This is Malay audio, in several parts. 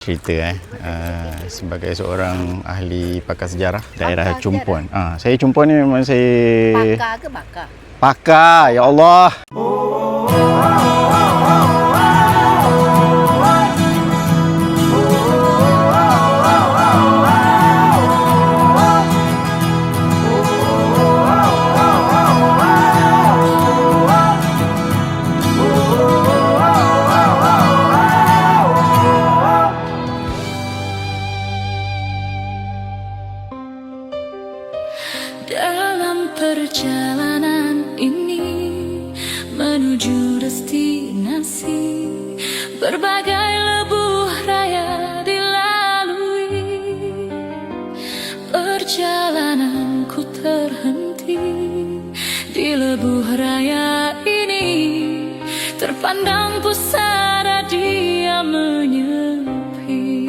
Cerita sebagai seorang ahli pakar sejarah daerah Chumphon. Saya Chumphon ni memang saya Pakar ke bakar? pakar, ya Allah. Dalam perjalanan ini menuju destinasi, berbagai lebuh raya dilalui. Perjalananku terhenti di lebuh raya ini, terpandang pusara dia menyepi.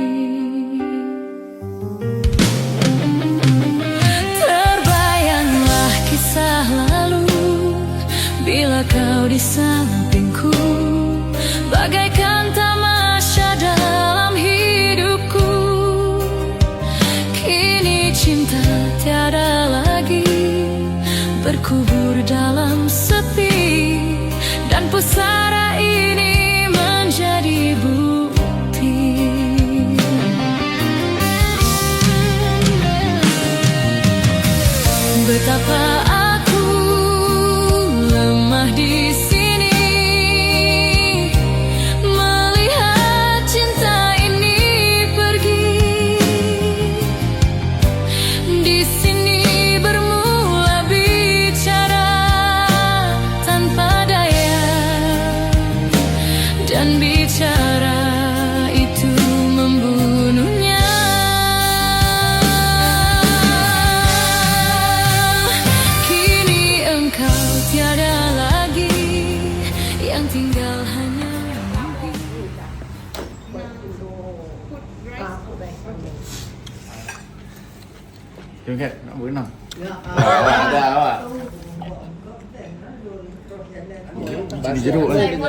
Bila kau di sampingku, bagaikan tamasya dalam hidupku. Kini cinta tiada lagi berkubur dalam sepi, dan pusara ini menjadi bukti betapa di sini melihat cinta ini pergi. Di sini bermula bicara tanpa daya, dan bicara itu membunuhnya. Kini engkau tiada yang tinggal hanya mimpi. Tengok nak berenang. Awak ada awak. Sini jeruk ni.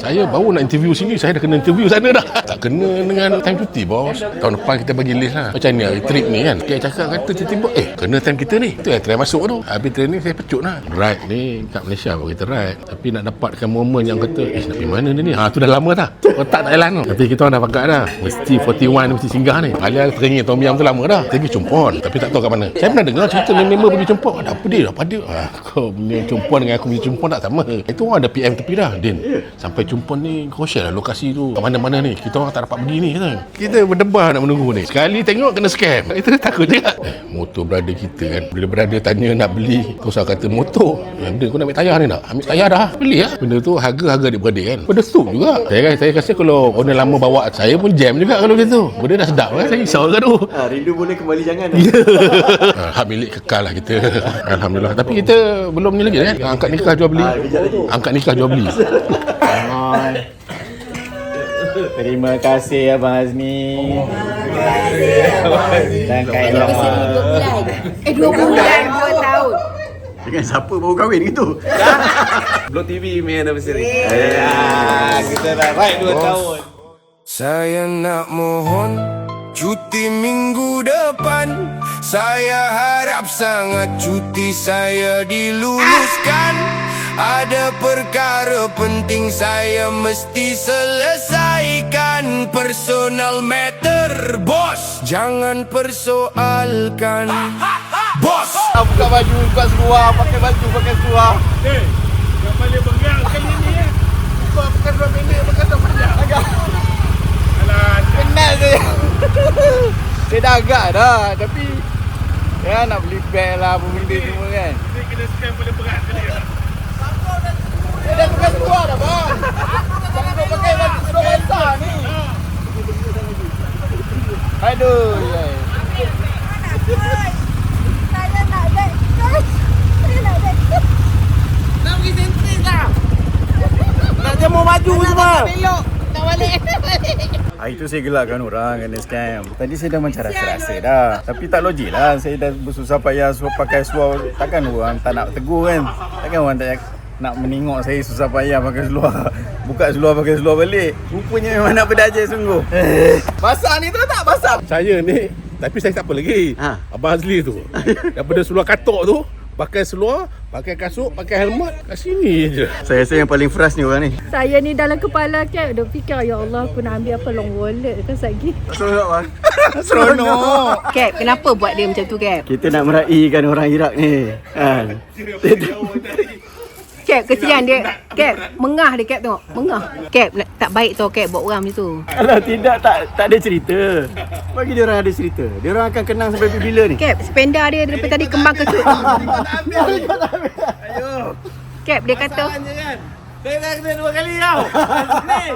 Saya baru nak interview sini, saya dah kena interview sana dah. Tak kena dengan time cuti, bos. Tahun depan kita bagi list lah. Macam ni trip ni kan. Dia cakap kata tiba-tiba, kena time kita ni. Itu yang try masuk tu. Habis training saya pecut lah. Ride ni kat Malaysia pun kita ride. Tapi nak dapatkan momen yang kata, nak pergi mana ni? Tu dah lama dah. Otak tak jalan tu. Tapi kita orang dah pakat dah. Mesti 41 mesti singgah ni. Kalian teringin Tom Yam tu lama dah. Pergi Chumphon. Tapi tak tahu kat mana. Saya pernah dengar cerita member pergi Chumphon. Ada apa dia? Apa dia? Kau punya Chumphon dengan aku punya Chumphon tak sama. Itu orang ada PM tepi dah. Din, sampai Chumphon ni kau share lah lokasi tu kat mana-mana ni. Kita orang tak dapat pergi ni kata. Kita berdebar nak menunggu ni. Sekali tengok kena scam. Itu takut juga. Motor brother kita kan. Bila brother tanya nak beli, terus saya kata motor. Benda kau nak ambil tayar ni tak? Ambil tayar dah. Beli lah. Benda tu harga adik-beradik kan. Benda sup juga. Saya rasa kalau owner lama bawa, saya pun jam juga kalau macam tu. Benda dah sedap kan. Saya risau kan tu. Rindu boleh kembali jangan. Hak milik kekal lah kita. Alhamdulillah. Tapi kita belum ni lagi kan. Angkat nikah jual beli. Angkat nikah jual beli. Terima kasih Abang Azmi. Dan Kak Ella. 2 bulan 2 tahun. Dengan siapa baru kahwin gitu? Blog TV main anniversary. Kita dah ride 2 tahun. Saya nak mohon cuti minggu depan. Saya harap sangat cuti saya diluluskan. Ada perkara penting saya mesti selesaikan. Personal matter, bos. Jangan persoalkan. Bos! Buka baju, buka seluar, pakai baju, pakai seluar. Yang paling bengang kali ni kau pakai dua pendek, pakai dua panjang. Agak Alah, penat saya. Saya dah agak dah, tapi ya nak beli beg lah, apa benda semua kan. kita kena scam paling berat kali ya. Saya dah pakai seluar dah bang. Jangan kau pakai baju seluar basah ni. Aduh, ya. Saya nak beg. Saya nak beg. Nak pergi sentris lah. Nak jemur baju semua. Belok. Tak balik. Hari tu saya gelakkan orang kena scam. Tadi saya dah macam rasa-rasa dah. Tapi tak logik lah. Saya dah bersusah payah pakai seluar. Takkan orang tak nak tegur kan. Takkan orang tak nak menengok saya susah payah pakai seluar. Buka seluar pakai seluar balik. Rupanya memang nak berdajal sungguh. Basah ni tahu tak? Basah. Saya ni, tapi saya tak apa lagi. Abang Azli tu. Daripada seluar katok tu, pakai seluar, pakai kasut, pakai helmet, kat sini je. Saya rasa yang paling frust ni orang ni. Saya ni dalam kepala Cap dah fikir, ya Allah, aku nak ambil apa long wallet ke lagi. Seronok bang. Seronok. Cap, kenapa buat dia macam tu, Cap? Kita nak meraihkan orang Iraq ni. Kan? Cap, kesian dia. Cap, mengah dia, Cap, tengok. Mengah. Cap, tak baik tau, Cap, buat orang macam tu. Kalau tidak, tak ada cerita. Bagi dia orang ada cerita. Dia orang akan kenang sampai bila ni. Cap, sependa dia daripada tadi kembang kecut. Ayo. Cap, dia kata, Je kan? Saya dah kena 2 kali tau. Ni.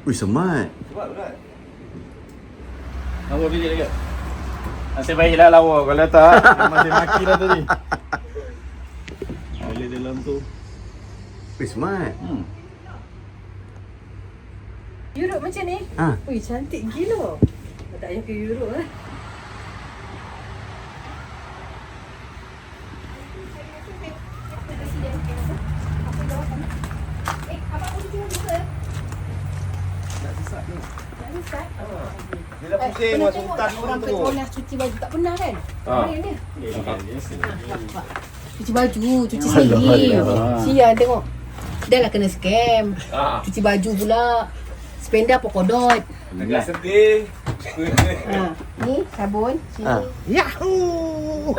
Ui, semat. Lawa biji lagi. Nasib baiklah lawa. Kalau tak, masih maki dah tadi. Boleh dalam tu. Ui, semat. Europe macam ni? Ha. Ui, cantik gila. Tak payah ke Europe lah. Dia dah pusing masuk hutan Orang tu. Petronas cuci baju tak pernah kan? Kemarin dia. Cuci baju, cuci sendiri. Sian tengok. Dah lah kena scam. Cuci baju pula. Spenda pokodot. Agak sedih. Ni sabun. Sini. Yahoo!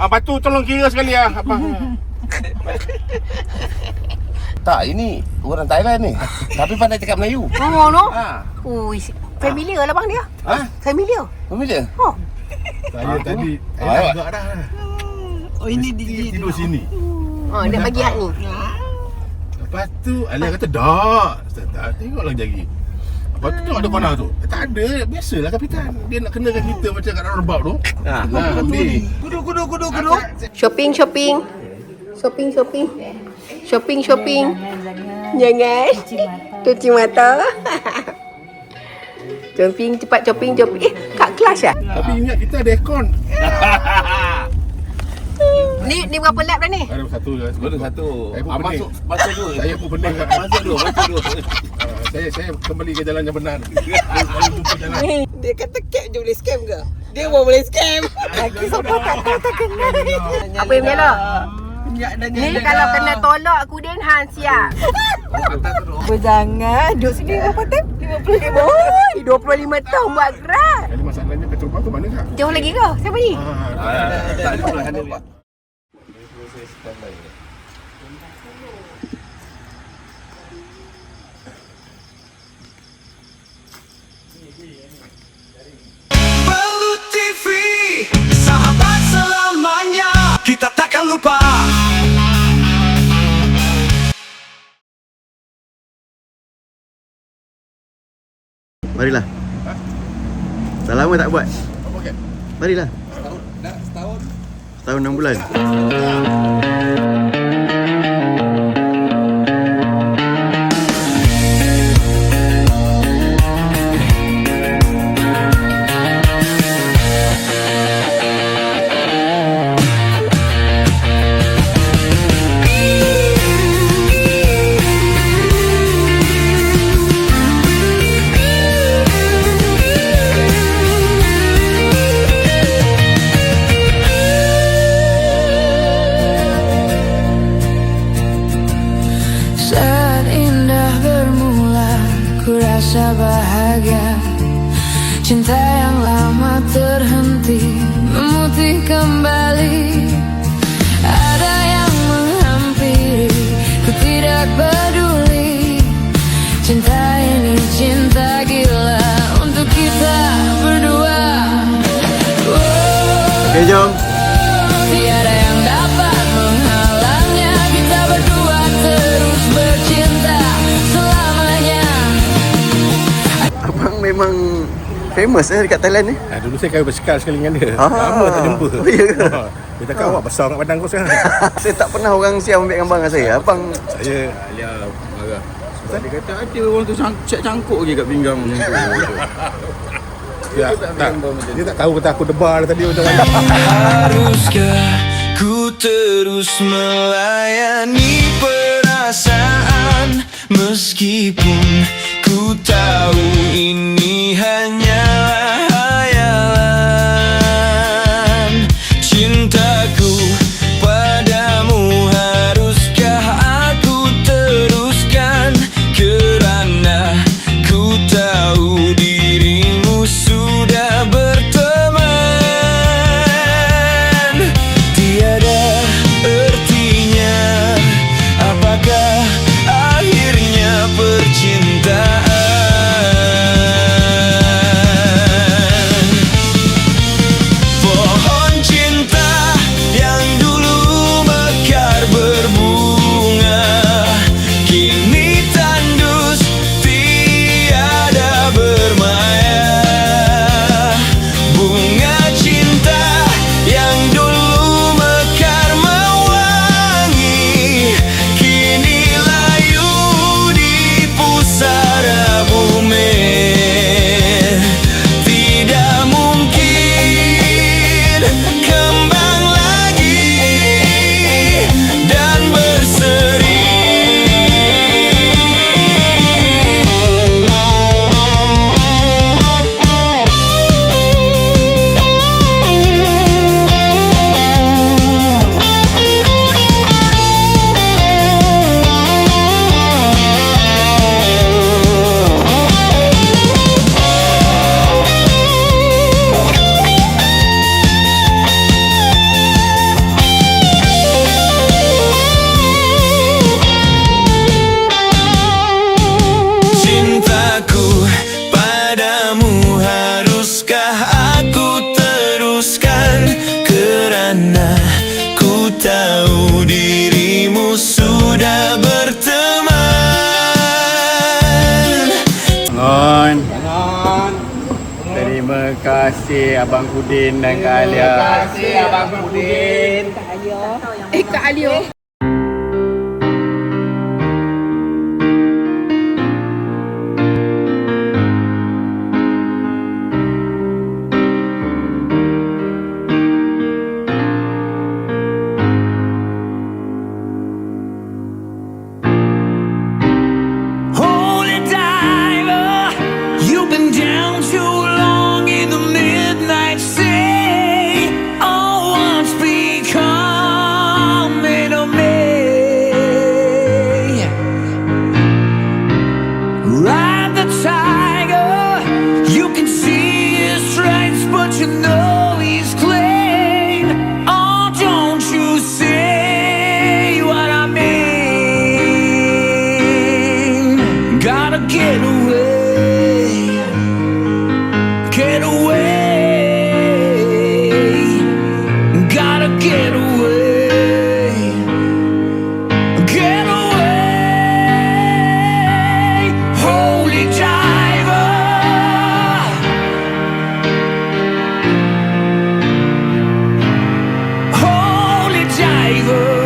Batu tolong kira sekali abang. Tak, ini orang Thailand ni. Tapi pandai cakap Melayu. Oh, no? Ha. Ui, familiar lah bang dia. Ha? Familiar. Familiar? Oh. Saya tadi agak dah. Oh, ini Tidur sini. Oh, nak bagi hak ni. Lepas tu Alia kata dah. Tak tengoklah lagi. Lepas tu tengok ada mana tu. Tak ada, biasalah kapitan. Dia nak kenakan kita macam kat roundabout tu. Ambil. Kudu. Shopping. Jangan. Cuci mata. Cepat shopping. Kat kelas lah. Tapi ingat kita ada aircon. Ni berapa lap dah ni? Ada satu je. Baru satu. Saya pun pening. Masuk dulu. Saya pun pening. Masuk dulu. Saya kembali ke jalan yang benar. Saya jumpa jalan. Dia kata Cap je boleh scam ke? Dia pun boleh scam. Lagi siapa tak tahu tak kena. Apa yang nyala? Ni kalau kena tolak aku Den Han siap. Jangan duduk sini berapa tahun? 25 tahun buat gerak. Jadi masalahnya petrol pump tu mana kak? Jauh lagi ke? Siapa ni? Tak ada pula handle pak. Balut TV, sahabat selamanya, kita takkan lupa. Marilah. Dah lama tak buat. Marilah. Setahun 6 bulan. Saat indah bermula, ku rasa bahagia. Cinta yang lama terhenti, memutih kembali. Ada yang menghampiri, ku tidak peduli. Cinta ini cinta gila untuk kita berdua. Okey, jom. Tiada yang dapat menghalangnya, kita berdua terus bercinta selama memang famous dekat Thailand ni. Dulu saya kahwin bersekal sekali dengan dia. Lama tak jumpa. Ya ke? Dia cakap awak besar kat badan kau sekarang. Saya tak pernah orang Siam ambil gambar dengan saya. Abang Saya Alia marah. Sebab dia kata ada orang tu cangkuk je kat pinggang macam tu. dia tak tahu kata aku debar tadi macam mana. Haruskah ku terus melayani perasaan meskipun ku tahu ini hanyalah hayalan. Cintaku padamu haruskah aku teruskan kerana ku tahu dirimu sudah berteman. Tiada artinya apakah akhirnya percintaan. Pohon cinta yang dulu mekar berbunga kini tandus tiada bermaya. Bunga cinta yang dulu mekar mewangi kini layu di pusara bumi. Tidak mungkin kembang lagi dan berseri. Cintaku padamu haruskah aku teruskan kerana ku tahu dirimu sudah berteman. Bangun. Terima kasih Abang Kudin dan Kak Alia. Terima kasih Abang Kudin. Kak Alio. Holy diver, you've been down too long in the midnight sea. Oh, once become of me. Ride the tiger, you can see his stripes, but you know he's clean. Oh, don't you see what I mean? Gotta get away, get away, gotta get away, get away. Holy diver, holy diver.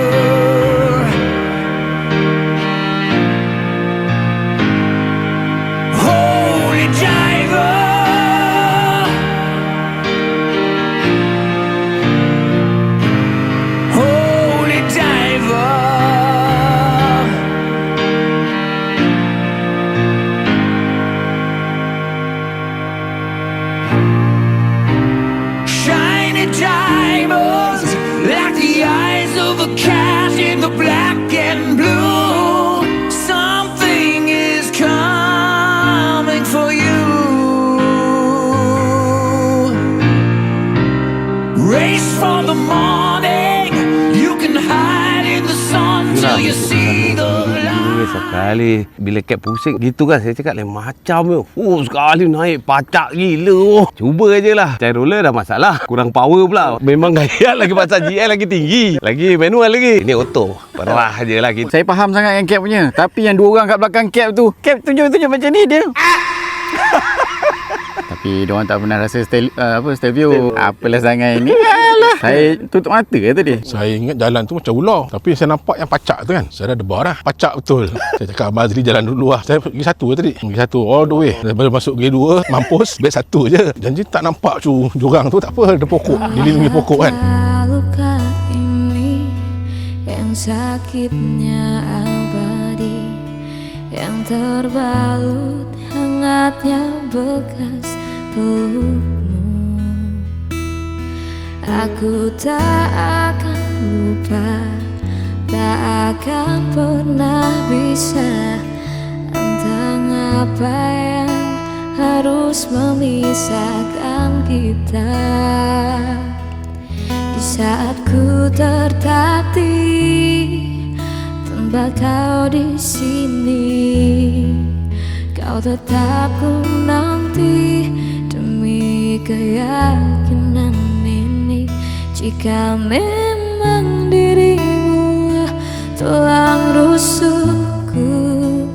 Holy diver, holy diver. Shiny diamonds like the eyes of a cat in the black and blue. Something is coming for you. Race for the morning, you can hide in the sun till you see the light. Sekali bila kap pusing gitu kan, saya cakap lain macam je. Sekali naik pacak gila. Cuba je lah. Cair roller dah masalah, kurang power pula. Memang gaya lagi pasal GL lagi tinggi, lagi manual lagi. Ini auto. Perah je lah kita. Saya faham sangat yang cap punya. Tapi yang dua orang kat belakang cap tu tunjuk-tunjuk macam ni dia. Tapi diorang tak pernah rasa still view. Apalah sangat ini. Alah, saya tutup mata tadi. Saya ingat jalan tu macam ular. Tapi saya nampak yang pacak tu kan. Saya dah debar dah. Pacak betul. Saya cakap Abang Azli jalan dulu lah. Saya pergi satu tadi. Pergi satu all the way. Daripada masuk gear 2, mampus, beg satu je. Janji tak nampak jurang tu. Tak apa, ada pokok. Dilindungi pokok kan. Luka ini yang sakitnya abadi, yang terbalut hangatnya bekas pelukmu. Aku tak akan lupa, tak akan pernah bisa. Entah apa yang harus memisahkan kita. Di saat ku tertatih tanpa kau di sini, kau tetap ku nanti demi keyakinan ini. Jika memang dirimu tulang rusukku,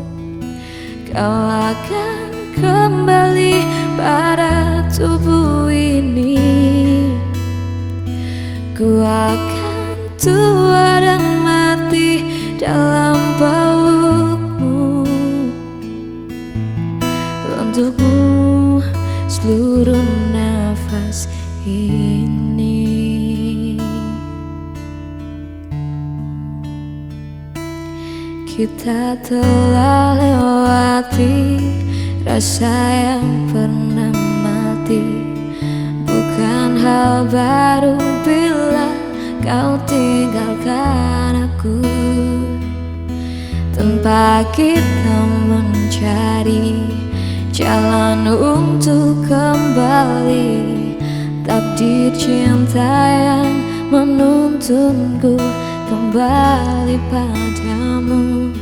kau akan kembali pada tubuh ini. Ku akan tua dan mati dalam pelukmu. Untukmu seluruh nafas ini. Kita telah lewati rasa yang pernah mati. Bukan hal baru bila kau tinggalkan aku. Tanpa kita mencari jalan untuk kembali, takdir cinta yang menuntunku kembali padamu.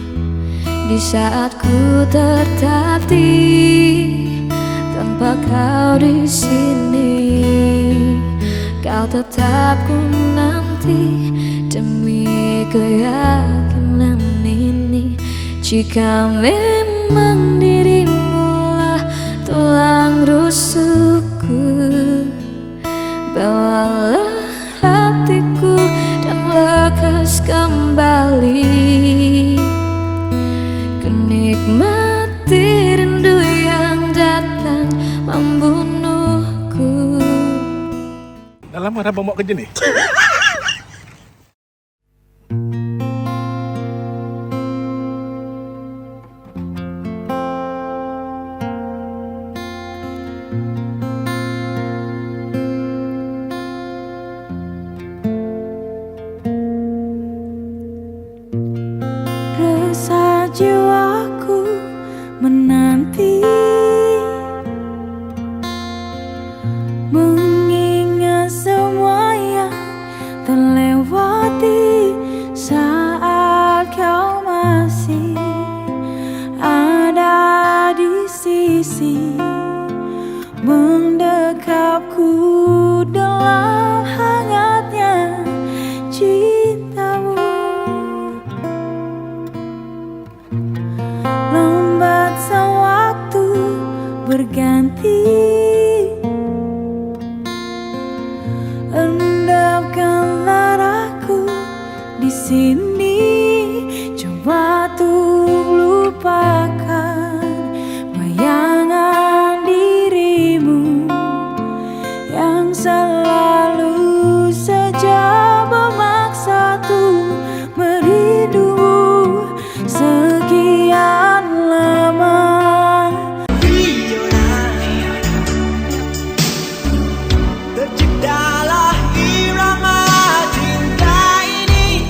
Di saat ku tertatih tanpa kau di sini, kau tetap ku nanti demi keyakinan ini. Jika memang dirimulah tulang rusukku, bawalah hatiku dan lekas kembali. Kenikmati rindu yang datang membunuhku. Dah lama dah bawa kerja ni. Resah jiwaku menanti, mengingat semua yang terlewati saat kau masih ada di sisi, mendekapku dalam hangatnya cintamu. Lambat sang waktu berganti, endapkanlah aku di sini. Coba untuk lupakan bayangan dirimu yang selalu saja memaksa tuh merindumu sekian lama. Terciptalah irama cinta ini.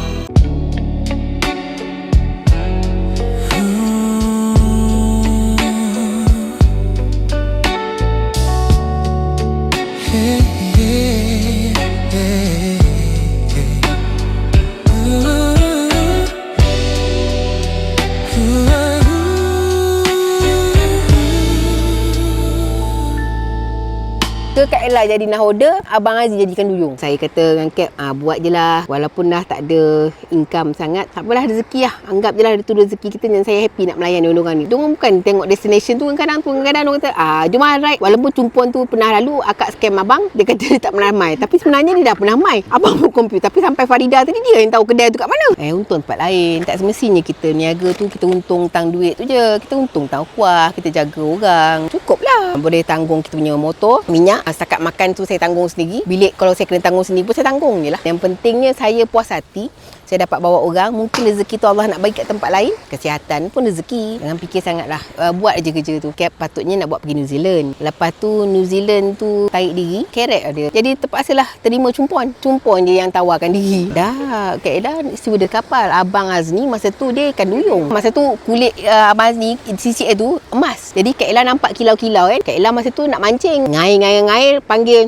ke Kak Ella jadi nahoda, Abang Aziz jadikan duyung. Saya kata dengan Kak, buat je lah. Walaupun dah tak ada income sangat, tak apalah, rezeki lah. Anggap je lah itu rezeki kita dan saya happy nak melayan diorang ni. Diorang bukan tengok destination tu kadang-kadang diorang kata, jom ride. Walaupun cumpuan tu pernah lalu akak scam abang, dia kata dia tak pernah mai. Tapi sebenarnya dia dah pernah mai. Abang pun confuse. Tapi sampai Farida tadi dia yang tahu kedai tu kat mana. Untung tempat lain. Tak semestinya kita niaga tu kita untung tang duit tu je. Kita untung tang kuah, kita jaga orang. Cukup lah. Boleh tanggung kita punya motor, minyak. Setakat makan tu saya tanggung sendiri. Bilik kalau saya kena tanggung sendiri pun saya tanggung je lah. Yang pentingnya saya puas hati. Saya dapat bawa orang. Mungkin rezeki tu Allah nak bagi kat tempat lain. Kesihatan pun rezeki. Jangan fikir sangat lah. Buat je kerja tu. Cap patutnya nak buat pergi New Zealand. Lepas tu New Zealand tu tarik diri. Kerek dia. Jadi terpaksalah terima cumpuan. Cumpuan dia yang tawarkan diri. Dah. Kak Ella stewardess kapal. Abang Azni masa tu dia ikan duyung. Masa tu kulit Abang Azni CCA tu emas. Jadi Kak Ella nampak kilau-kilau kan. Kak Ella masa tu nak mancing. Ngair panggil.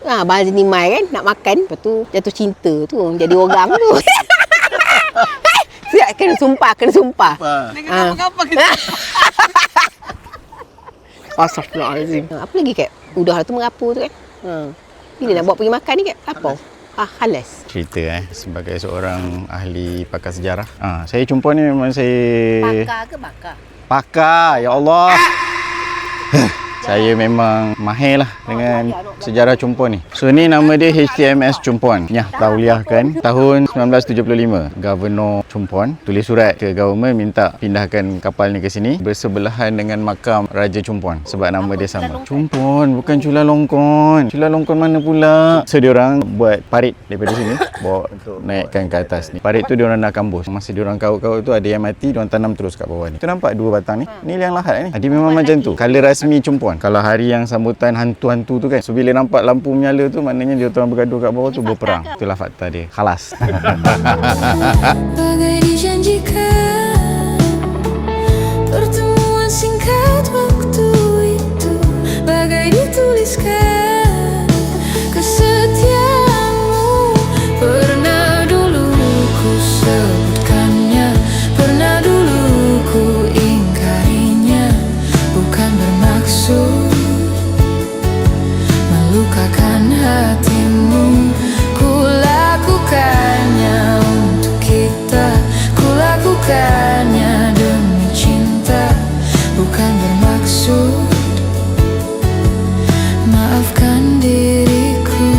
Abang Azni mai kan nak makan. Lepas tu jatuh cinta tu. Jadi orang tu. Siap kena sumpah. Apa kita? Astagfirullahalazim. Apa lagi Kak? Udah lah tu merapu tu kan. Bila nak bawa pergi makan ni Kak? Apa? Halas. Cerita sebagai seorang ahli pakar sejarah. Saya cumpuan ni memang saya Pakar ke bakar? pakar, ya Allah. Saya memang mahir lah dengan sejarah cumpuan ni. So ni nama dia HTMS Cumpuan. Nyah tauliahkan tahun 1975. Governor Cumpuan tulis surat ke government minta pindahkan kapal ni ke sini bersebelahan dengan makam Raja Cumpuan sebab nama dia sama. Cumpuan bukan Chulalongkorn. Chulalongkorn mana pula? So diorang buat parit daripada sini bawa naikkan ke atas ni. Parit tu diorang dah kambus. Masa diorang kaut-kaut tu ada yang mati, diorang tanam terus kat bawah ni. Tu nampak dua batang ni. Ni yang lahat ni. Dia memang macam tu. Color rasmi Cumpuan. Kalau hari yang sambutan hantu-hantu tu kan, so bila nampak lampu menyala tu maknanya dia orang bergaduh kat bawah tu berperang. Itulah fakta dia. Khalas. Bagai dijanjikan, pertemuan singkat waktu itu, bagai dituliskan kesetiaanmu. Pernah dulu ku sebutkannya, pernah dulu ku ingkarinya, bukan bermaksud melukakan hatimu. Ku lakukannya untuk kita, ku lakukannya demi cinta, bukan bermaksud maafkan diriku.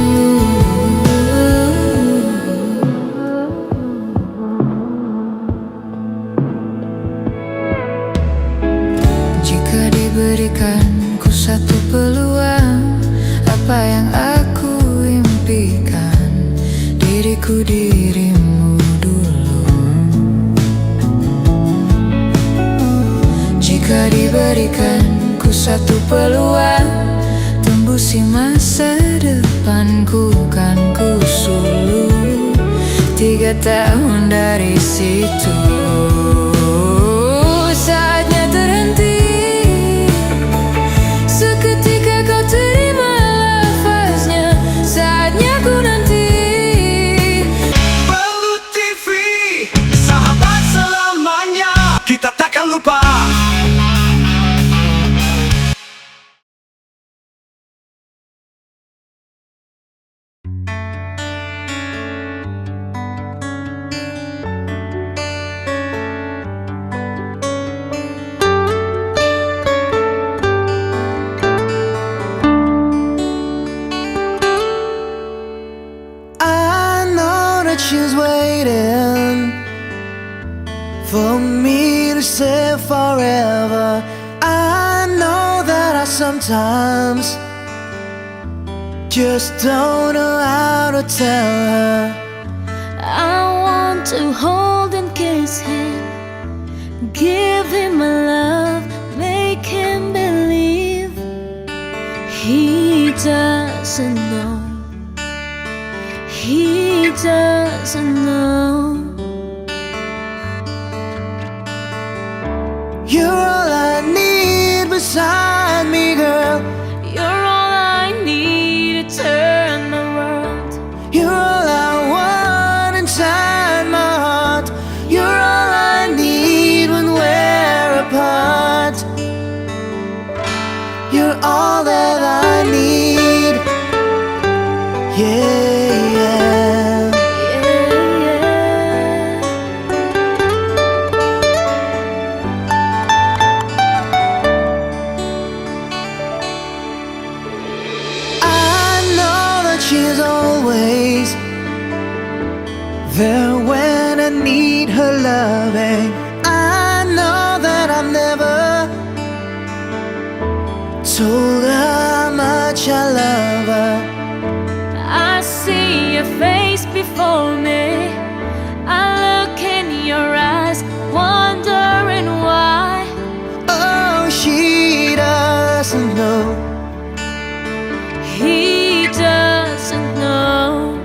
Jika diberikan ku satu peluang, apa yang aku impikan, dirimu dulu. Jika diberikan ku satu peluang, tembusi masa depanku, kan ku suluk 3 tahun dari situ. Saatnya terhenti, seketika kau terima lafaznya, saatnya ku nanti. Balut TV, sahabat selamanya, kita takkan lupa. I know that she's waiting for me to say forever. I know that I sometimes just don't know how to tell her. I want to hold and kiss him, give him my love, make him believe he doesn't know, he doesn't know. You're all I need beside me, girl. You're all I need to turn the world. You're all I want inside my heart. You're all I need when we're apart. You're all that I need. Yeah, yeah. I know that she's always there when I need her loving. I know that I've never told her how much I love her. I see your face before me. I look in your eyes, wondering why. Oh, she doesn't know. He doesn't know.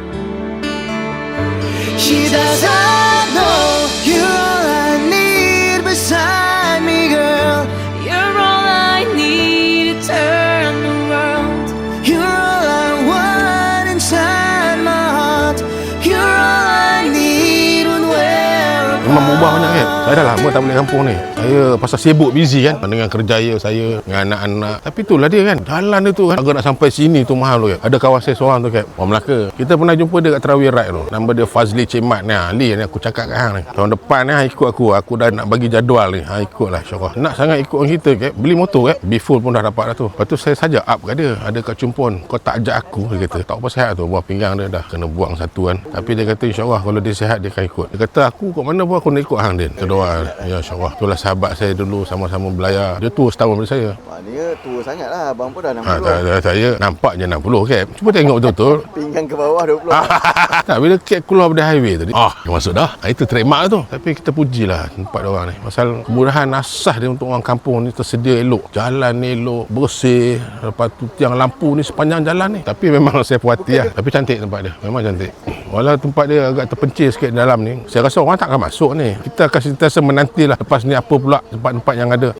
She doesn't know. You're all I need beside me, girl. You're all I need to turn the world. You're all I want inside my heart. You're all I need when we're apart. Memang berubah banyak kan. Saya dah lama tak balik kampung ni. Saya pasal sibuk busy kan dengan kerjaya saya, dengan anak-anak. Tapi itulah dia kan. Jalan dia tu kan. Agak nak sampai sini tu mahal tu kan. Ada kawan saya seorang tu kan, orang Melaka. Kita pernah jumpa dia kat Terawih Ride tu. Nama dia Fazli Cemat ni. Ali ni aku cakap kat hang ni. Tahun depan ni ikut aku. Aku dah nak bagi jadual ni. Ikutlah insya-Allah. Nak sangat ikut orang kita kan. Beli motor kan. Before pun dah dapat dah tu. Lepas tu saya saja up kat dia. Ada kat Cumpon. Kau tak ajak aku, dia kata. Tak apa sihat tu. Buah pinggang dia dah kena buang satu kan. Tapi dia kata insya-Allah kalau dia sihat dia akan ikut. Dia kata aku kat mana pun aku nak ikut hang din. Kita doa. Ya insya-Allah. Itulah sahabat saya dulu sama-sama belayar. Dia tua setahun daripada saya. Maknanya tua sangat lah. Abang pun dah 60. Saya nampak je 60 cap. Cuba tengok betul-betul. Pinggang ke bawah 20. Tak, bila cap keluar dari highway tadi. Dia masuk dah. Itu trademark tu. Tapi kita pujilah tempat dia orang ni. Pasal kemudahan asas dia untuk orang kampung ni tersedia elok. Jalan elok, bersih. Lepas tu tiang lampu ni sepanjang jalan ni. Tapi memang saya puas hati lah. Tapi cantik tempat dia. Memang cantik. Walau tempat dia agak terpencil sikit dalam ni, saya rasa orang tak akan masuk ni. Kita akan sentiasa menantilah lepas ni apa pula tempat-tempat yang ada.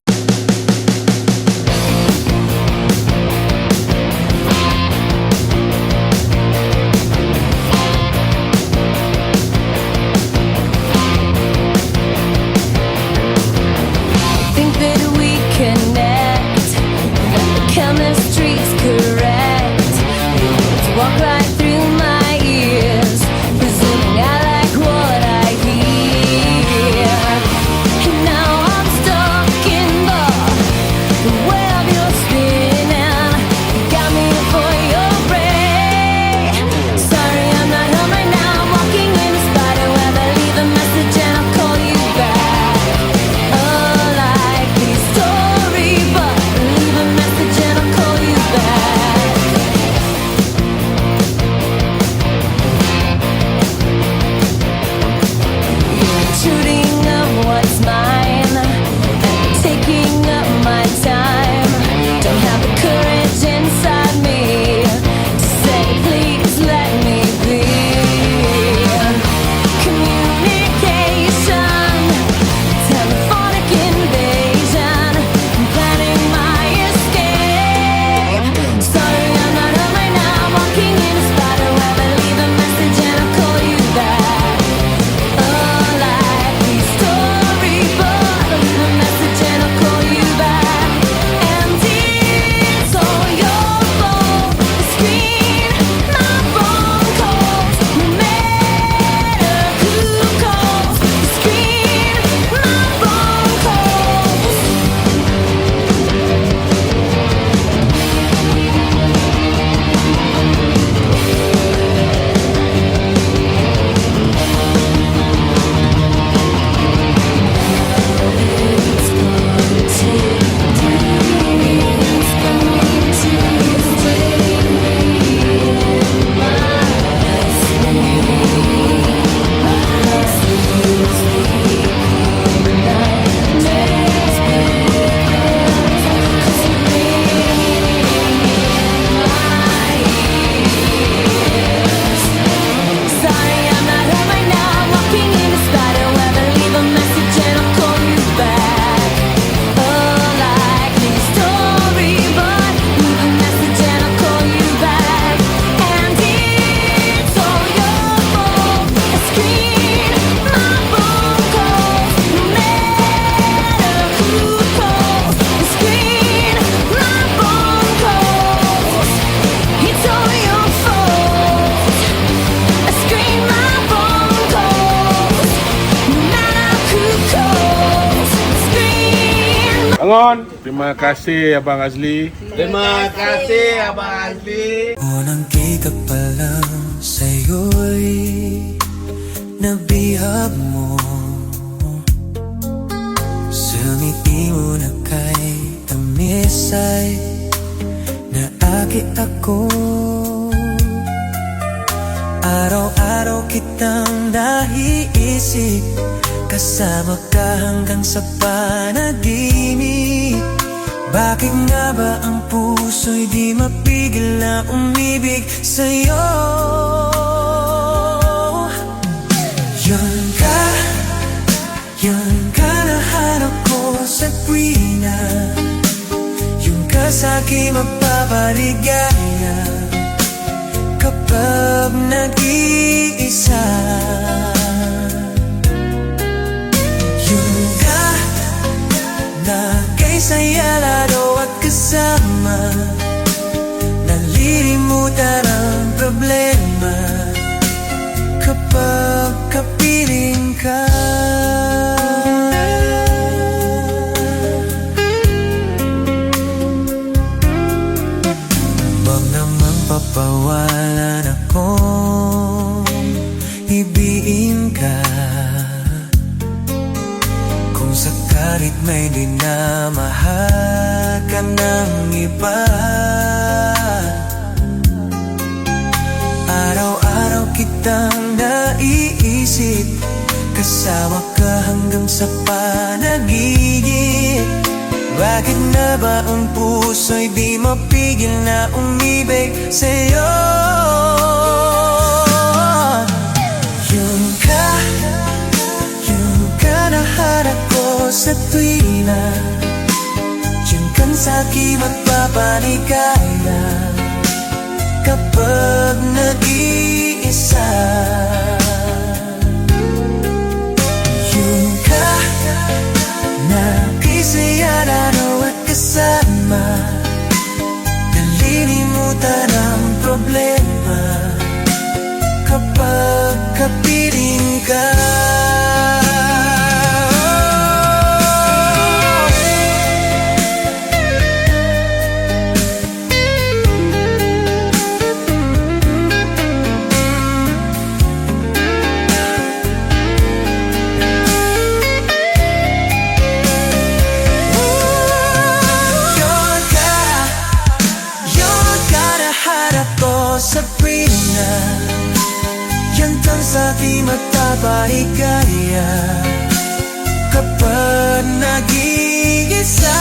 Think that we connect, that the chemistry's correct. To walk right through my ears, presuming I like what I hear. And now I'm stuck in Bangun. Terima kasih Abang Azli. Terima kasih Abang Azli. Unang kita pa lang sa'yo'y nabihag mo. Sumiti mo na kay tamis ay naagi ako. Araw-araw kitang naiisip, kasama ka hanggang sa panaginip. Bakit nga ba ang puso'y di mapigil na umibig sa'yo? Yan ka na hanap ko sa tuwina. Yung ka sa'kin magpapaligaya kapag nag-iisa. Yung ka na kay saya lalo at kasama, nalilimutan ang problema kapag kapiling ka. Bag namang papawalan akong ibiin ka. Kung sakalit may dinamahal ka ng iba, araw-araw kitang naiisip, kasama ka hanggang sa panaginip. Bakit na ba ang puso'y di mapigil na umibig sa'yo? Yung ka na harap ko sa tuwina. Yung kan sa'kin magpapaligaya kapag nag-iisa. Yung ka na kisaya lalo at kasama, nalilimutan ang problema kapag kapiling ka. Sabrina, yan kang sa'kin magpapaligaya kapag nag-iisa.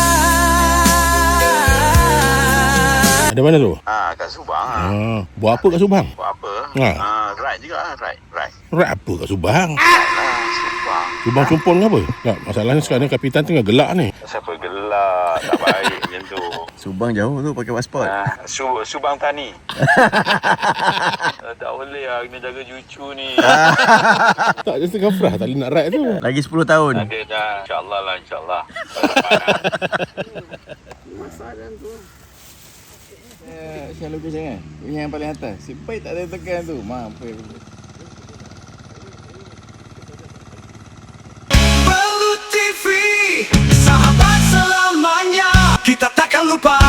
Ada mana tu? Kat Subang Buat apa kat Subang? Buat apa? Ride juga ride. Ride apa kat Subang? Subang. Subang Cumpon ke apa? Tak, masalahnya sekarang ni kapitan tengah gelak ni. Siapa gelak? Tak baik macam tu. Subang jauh tu pakai pasport. Subang Tani. Tak boleh lah, kena jaga cucu ni. Tak, dia tengah frah tak boleh nak ride tu. Lagi 10 tahun. Ada dah. InsyaAllah lah, insyaAllah. Shallow pitch kan? Yang paling atas. Si baik tak ada tekan tu. Mampu. Baluti free, sahabat selamanya, kita takkan lupa.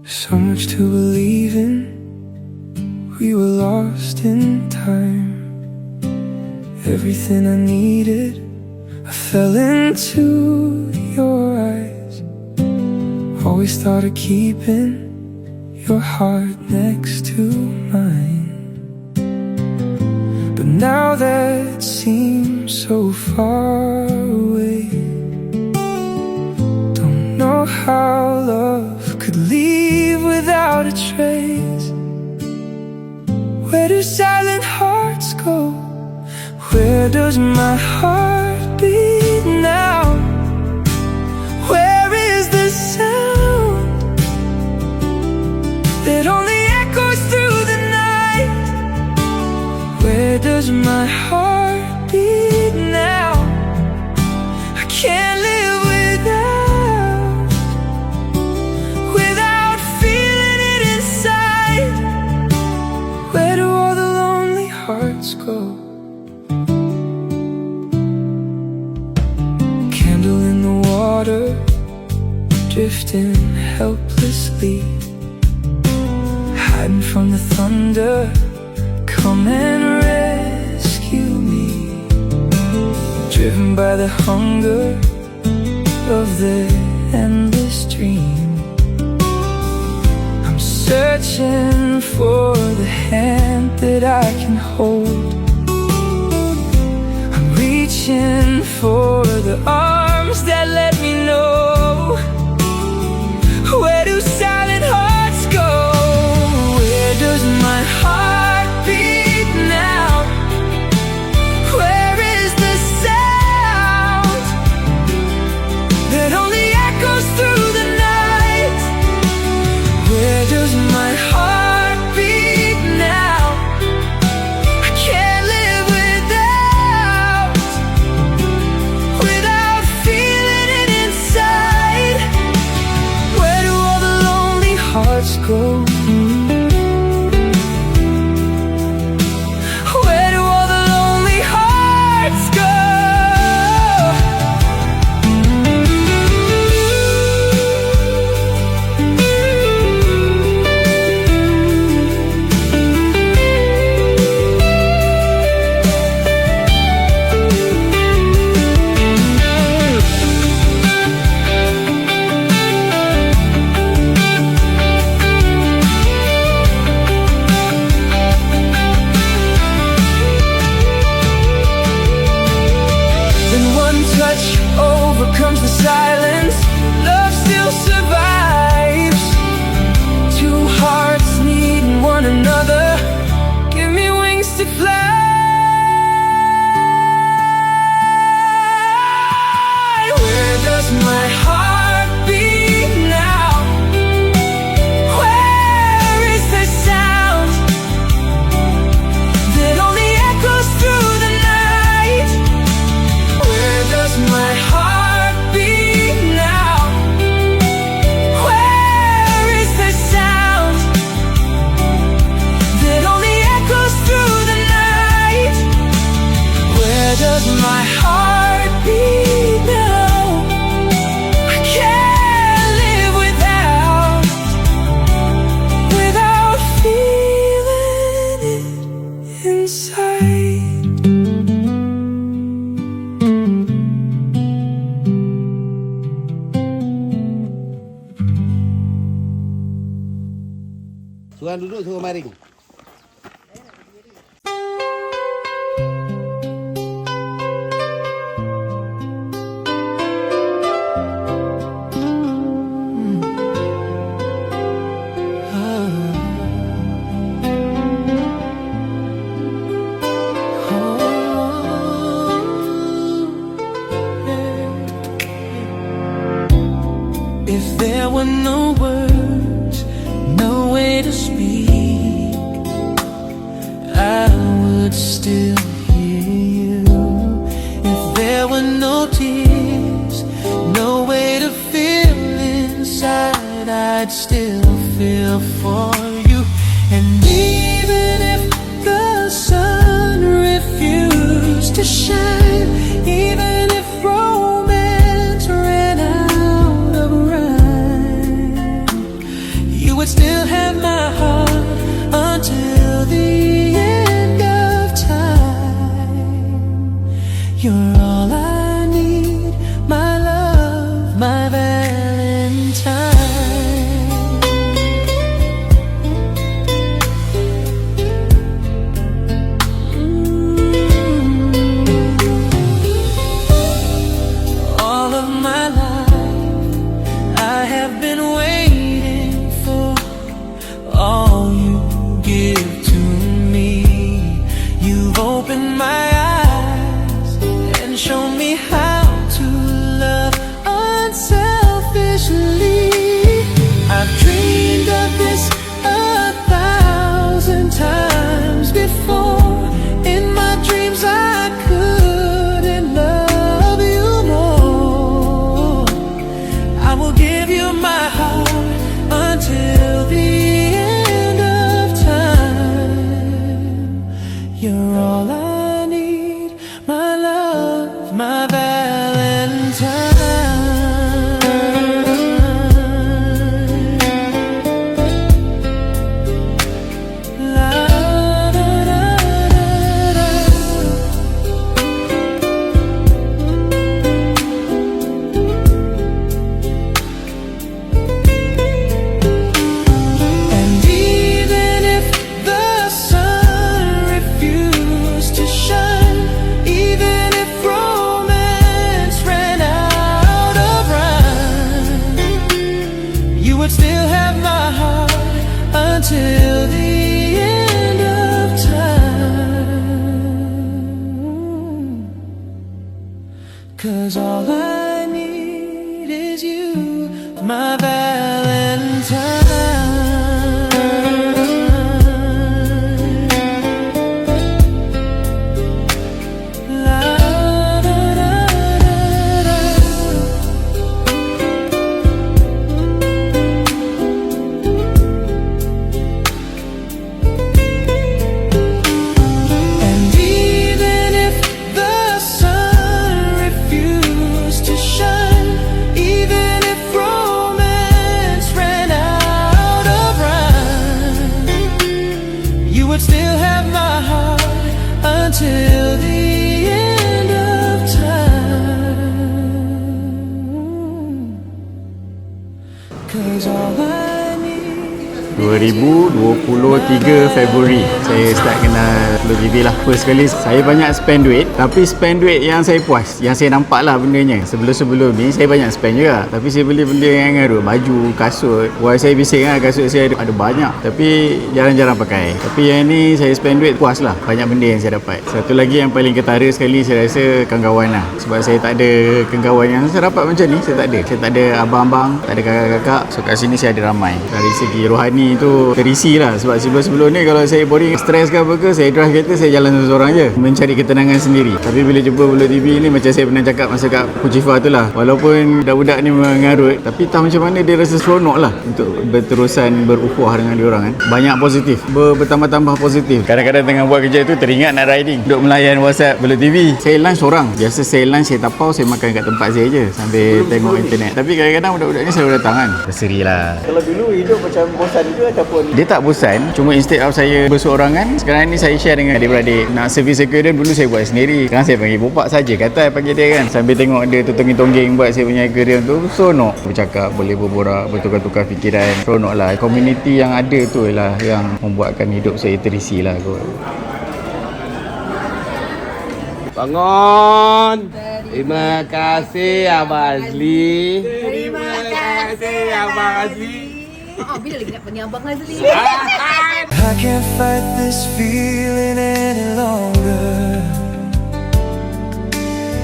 So much to believe in, we were lost in time. Everything I needed, I fell into your eyes. Always thought of keeping your heart next to mine, but now that seems so far away. Don't know how love could leave without a trace. Where do silent hearts go? Where does my heart beat now? Where is the sound that only echoes through the night? Where does my heart beat? drifting helplessly, hiding from the thunder. Come and rescue me, driven by the hunger of the endless dream. I'm searching for the hand that I can hold. I'm reaching for the arms that let me know. Where do silent hearts go? Where does my heart beat now? Where is the sound that only echoes through the night? Where does my heart beat now? I can't live without feeling it inside. Where do all the lonely hearts go? Where do all the lonely hearts go? Overcomes the silence, love still survives. Two hearts needing one another, give me wings to fly. Where does my heart beat now? Where is the sound that only echoes through the night? Where does my heart beat now? Where is the sound that only echoes through the night? Where does my heart beat now? I can't live without feeling it inside. Suruh duduk, suruh baring. If there were no words, no way to speak, I would still hear you. If there were no tears, no way to feel inside, I'd still feel for you. And even if the sun refused to shine, even if romance ran out of rhyme, you would still have my heart until the end of time. You're all I need, my love, my Valentine. All of my life I have been waiting for all you give to me. You've opened my eyes and shown me still have my heart until the end of time. 'Cause all I need is you, my Valentine. Till the end of time. 'Cause all I need 2023 Februari saya start kenal LoGB lah. First kali saya banyak spend duit, tapi spend duit yang saya puas, yang saya nampak lah bendanya. Sebelum-sebelum ni saya banyak spend juga, tapi saya beli benda yang ngarut, baju, kasut. Wah, saya bising lah, kasut saya ada banyak tapi jarang-jarang pakai. Tapi yang ni saya spend duit puas lah, banyak benda yang saya dapat. Satu lagi yang paling ketara sekali saya rasa kawan-kawan lah, sebab saya tak ada kawan yang saya dapat macam ni. Saya tak ada abang-abang, tak ada kakak-kakak. So kat sini saya ada ramai. Dari segi rohani tu terisi lah, sebab sebelum ni kalau saya boring, stres ke apa ke, saya drive kereta, saya jalan seorang je mencari ketenangan sendiri. Tapi bila jumpa LoGB ni, macam saya pernah cakap masa kat Kuchifa tu lah, walaupun budak-budak ni mengarut, tapi tak macam mana dia rasa seronok lah untuk berterusan berukhuwah dengan diorang kan. Banyak positif, bertambah-tambah positif. Kadang-kadang tengah buat kerja tu teringat nak riding, duduk melayan WhatsApp LoGB. Saya lunch seorang, biasa saya lunch, saya tapau, saya makan kat tempat saya je sambil tengok internet. Tapi kadang-kadang budak-budak ni selalu datang kan, berseri lah. Kalau dulu hidup macam bosan ke ataupun? Dia tak bosan, cuma instead of saya berseorangan, sekarang ni saya share dengan adik-beradik. Nak service aquarium dulu saya buat sendiri, sekarang saya panggil bopak saja, kata panggil dia kan, sambil tengok dia tongging-tongging buat saya punya aquarium tu. Seronok bercakap, boleh berborak, bertukar-tukar fikiran, seronok lah. Komuniti yang ada tu lah yang membuatkan hidup saya terisi lah kot. Bangun. Terima kasih Abang Azli. Terima kasih Abang Azli. Bila lagi nak panggil Abang Azli? I can't fight this feeling any longer,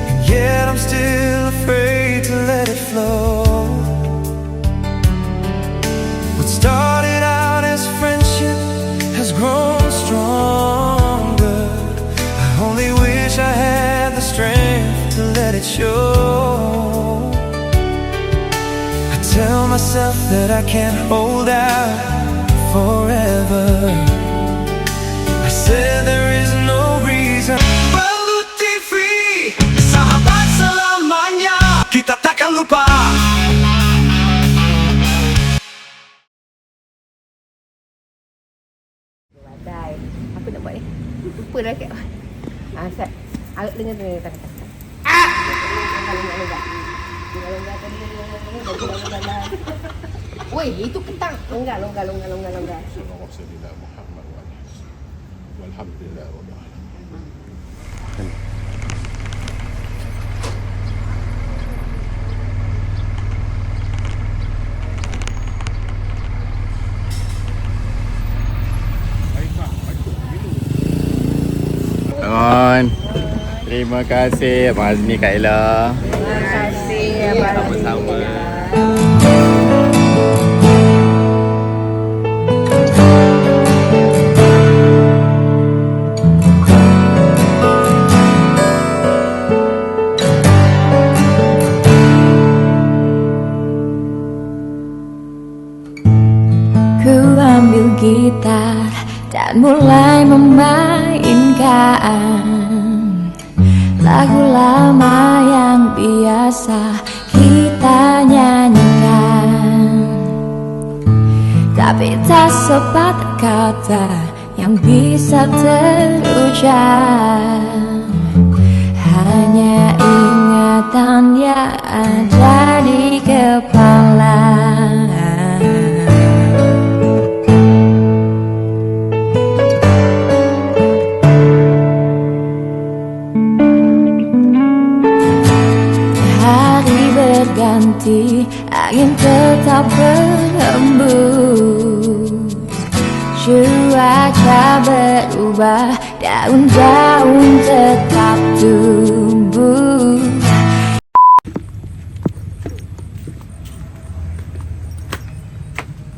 and yet I'm still afraid to let it flow. What started out as friendship has grown stronger. I only wish I had the strength to let it show. I tell myself that I can't hold out forever. I said there is no reason. Berhenti free, sahabat selamanya, kita takkan lupa. Badai. Apa nak buat ni? Lupa dah kat. Set. Alat dengan tu. Woi, itu kentang. Longgar. Rasulullah Muhammad walhamdulillah rabbil alamin. Bangun. Terima kasih Abang Azmi, Kak Ella. Terima kasih Abang. Sama-sama. Ku ambil gitar dan mulai memainkan lagu lama yang biasa kita nyanyikan, tapi tak sepatah kata yang bisa terucap, hanya ingatan yang ada di kepala. Hari berganti, angin tetap berhembus, berubah, daun-daun tetap tumbuh.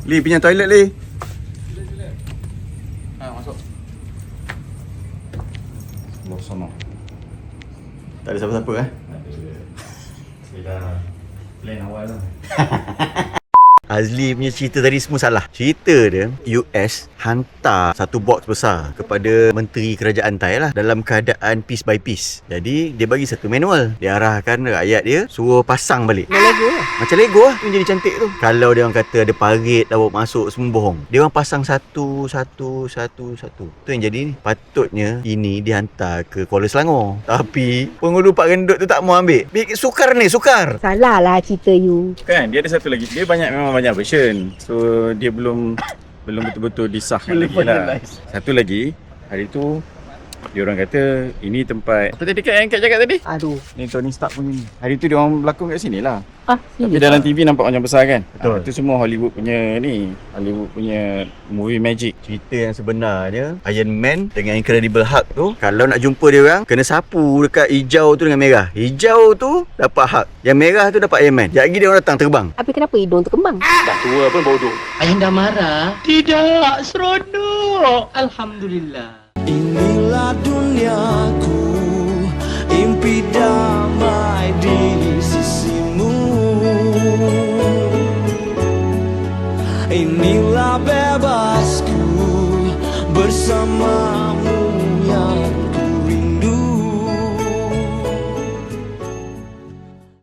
Li, pinjam toilet Li. Masuk. Sono. Tak ada siapa-siapa Plan awal lah. Azli punya cerita tadi semua salah. Cerita dia, US hantar satu box besar kepada Menteri Kerajaan Thai lah, dalam keadaan piece by piece. Jadi dia bagi satu manual. Dia arahkan rakyat dia suruh pasang balik. Lego lah. Macam Lego lah, tu yang jadi cantik tu. Kalau dia orang kata ada parit dah bawa masuk, semua bohong. Dia orang pasang satu. Tu yang jadi ni. Patutnya ini dihantar ke Kuala Selangor, tapi penghulu Pak Gendut tu tak mau ambil. Sukar ni, sukar. Salah lah cerita you. Kan dia ada satu lagi. Dia memang banyak version. So dia belum betul-betul disahkan lagi lah. Satu lagi, hari tu dia orang kata ini tempat apa tadi yang Kat cakap tadi? Aduh. Ni Tony Stark punya ni. Hari tu dia orang berlakon kat sini lah. Sini. Tapi dalam TV nampak macam besar kan? Betul. Itu semua Hollywood punya ni. Hollywood punya movie magic. Cerita yang sebenarnya, Iron Man dengan Incredible Hulk tu, kalau nak jumpa dia orang, kena sapu dekat hijau tu dengan merah. Hijau tu dapat Hulk, yang merah tu dapat Iron Man. Sekejap lagi dia orang datang terbang. Tapi kenapa hidung tu kembang? Dah tua pun bodoh. Ayah marah? Tidak, seronok. Alhamdulillah. Inilah duniaku, impi damai di sisimu. Inilah bebasku bersamamu.